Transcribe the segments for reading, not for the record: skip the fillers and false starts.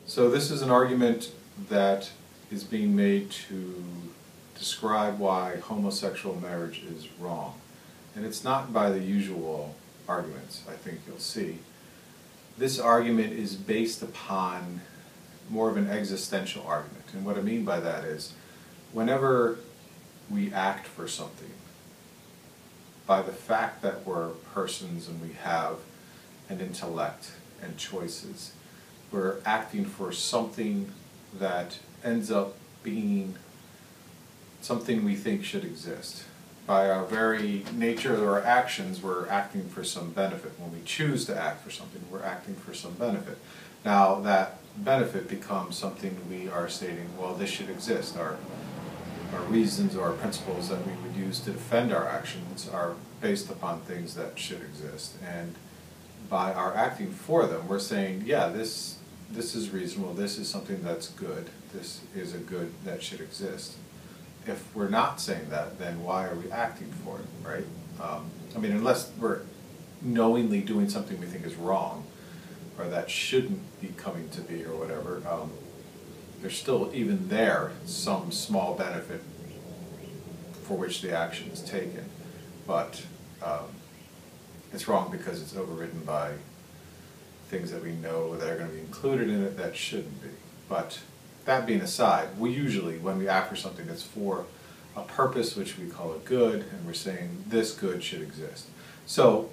So this is an argument that is being made to describe why homosexual marriage is wrong. And it's not by the usual arguments, I think you'll see. This argument is based upon more of an existential argument. And what I mean by that is, whenever we act for something, by the fact that we're persons and we have an intellect and choices, we're acting for something that ends up being something we think should exist. By our very nature of our actions, we're acting for some benefit. When we choose to act for something, we're acting for some benefit. Now, that benefit becomes something we are stating, well, this should exist. Our reasons or our principles that we would use to defend our actions are based upon things that should exist. And by our acting for them, we're saying, yeah, this is reasonable, this is something that's good, this is a good that should exist. If we're not saying that, then why are we acting for it, right? I mean, unless we're knowingly doing something we think is wrong, or that shouldn't be coming to be, or whatever, there's still, even there, some small benefit for which the action is taken. But it's wrong because it's overridden by things that we know that are going to be included in it that shouldn't be. But that being aside, we usually, when we act for something that's for a purpose which we call a good, and we're saying this good should exist. So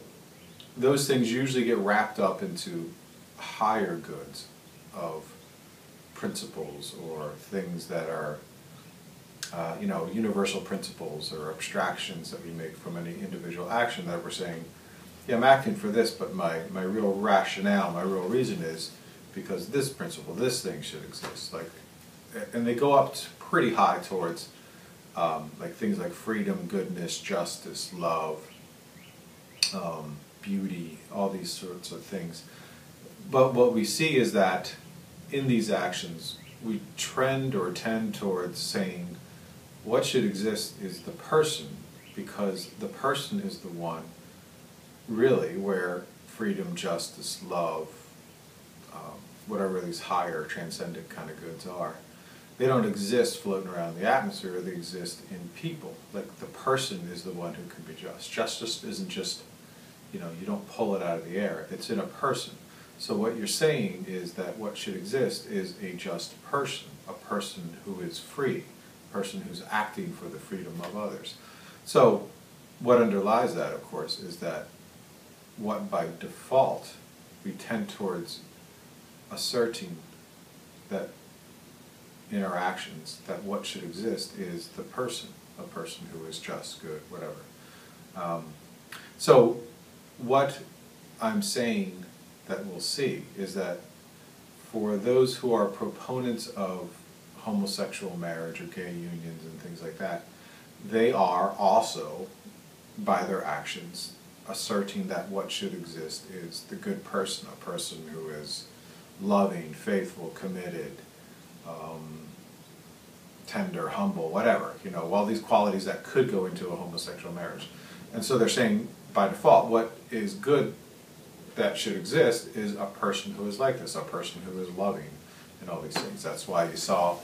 those things usually get wrapped up into higher goods of principles or things that are universal principles or abstractions that we make from any individual action that we're saying, yeah, I'm acting for this, but my real rationale, my real reason is because this principle, this thing should exist. And they go up pretty high towards things like freedom, goodness, justice, love, beauty, all these sorts of things. But what we see is that in these actions, we trend or tend towards saying what should exist is the person, because the person is the one really where freedom, justice, love, whatever these higher transcendent kind of goods are, they don't exist floating around the atmosphere, they exist in people. Like the person is the one who can be just. Justice isn't just, you don't pull it out of the air, it's in a person. So what you're saying is that what should exist is a just person, a person who is free, a person who's acting for the freedom of others. So what underlies that, of course, is that what by default we tend towards asserting that in our actions that what should exist is the person, a person who is just, good, whatever. So what I'm saying that we'll see is that for those who are proponents of homosexual marriage or gay unions and things like that, they are also, by their actions, asserting that what should exist is the good person, a person who is loving, faithful, committed, tender, humble, whatever, all these qualities that could go into a homosexual marriage. And so they're saying, by default, what is good that should exist is a person who is like this, a person who is loving, and all these things. That's why you saw,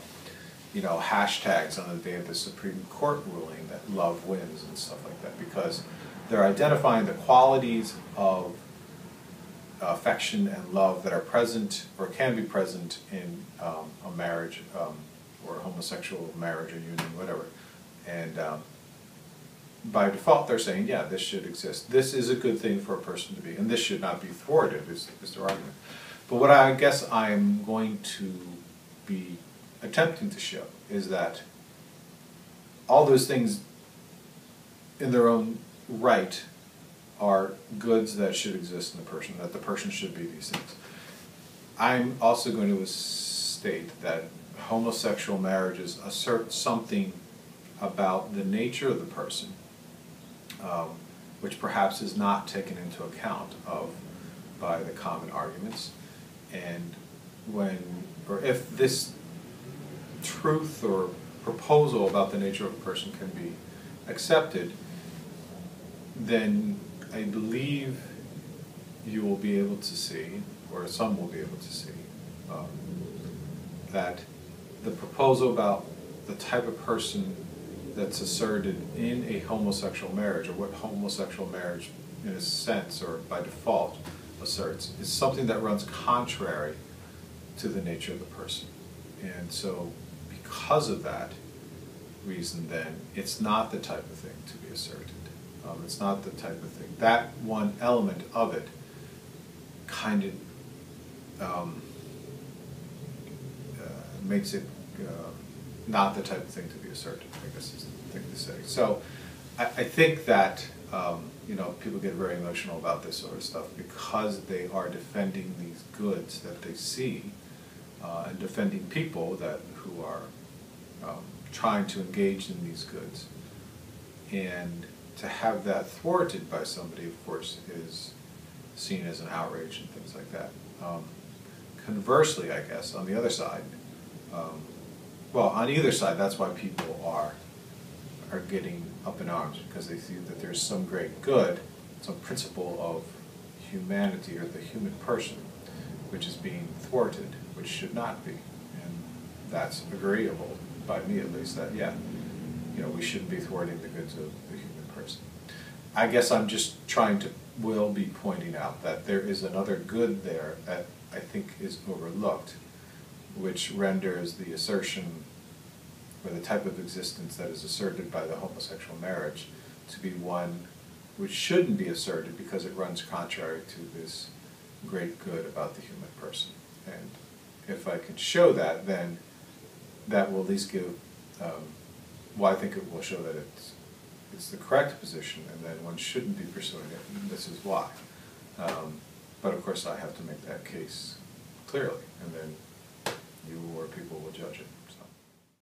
hashtags on the day of the Supreme Court ruling that love wins and stuff like that, because they're identifying the qualities of affection and love that are present or can be present in a marriage or a homosexual marriage or union, whatever. And by default, they're saying, yeah, this should exist. This is a good thing for a person to be, and this should not be thwarted, is their argument. But what I guess I'm going to be attempting to show is that all those things in their own right are goods that should exist in the person, that the person should be these things. I'm also going to state that homosexual marriages assert something about the nature of the person, which perhaps is not taken into account by the common arguments. And if this truth or proposal about the nature of a person can be accepted, then I believe you will be able to see, or some will be able to see, that the proposal about the type of person that's asserted in a homosexual marriage, or what homosexual marriage in a sense or by default asserts, is something that runs contrary to the nature of the person. And so because of that reason, then, it's not the type of thing to be asserted. It's not the type of thing. That one element of it kind of makes it not the type of thing to be asserted, I guess is the thing to say. So I think that you know, people get very emotional about this sort of stuff because they are defending these goods that they see and defending people who are trying to engage in these goods. And to have that thwarted by somebody, of course, is seen as an outrage and things like that. Conversely, I guess, on the other side, well, on either side, that's why people are getting up in arms, because they see that there's some great good, some principle of humanity or the human person, which is being thwarted, which should not be. And that's agreeable, by me at least, that, yeah, you know, we shouldn't be thwarting the goods of the human person. I guess I'm just trying to, will be pointing out that there is another good there that I think is overlooked, which renders the assertion or the type of existence that is asserted by the homosexual marriage to be one which shouldn't be asserted because it runs contrary to this great good about the human person. And if I can show that, then that will at least give, well, I think it will show that it's the correct position, and then one shouldn't be pursuing it, and this is why. But of course I have to make that case clearly, and then you or people will judge it.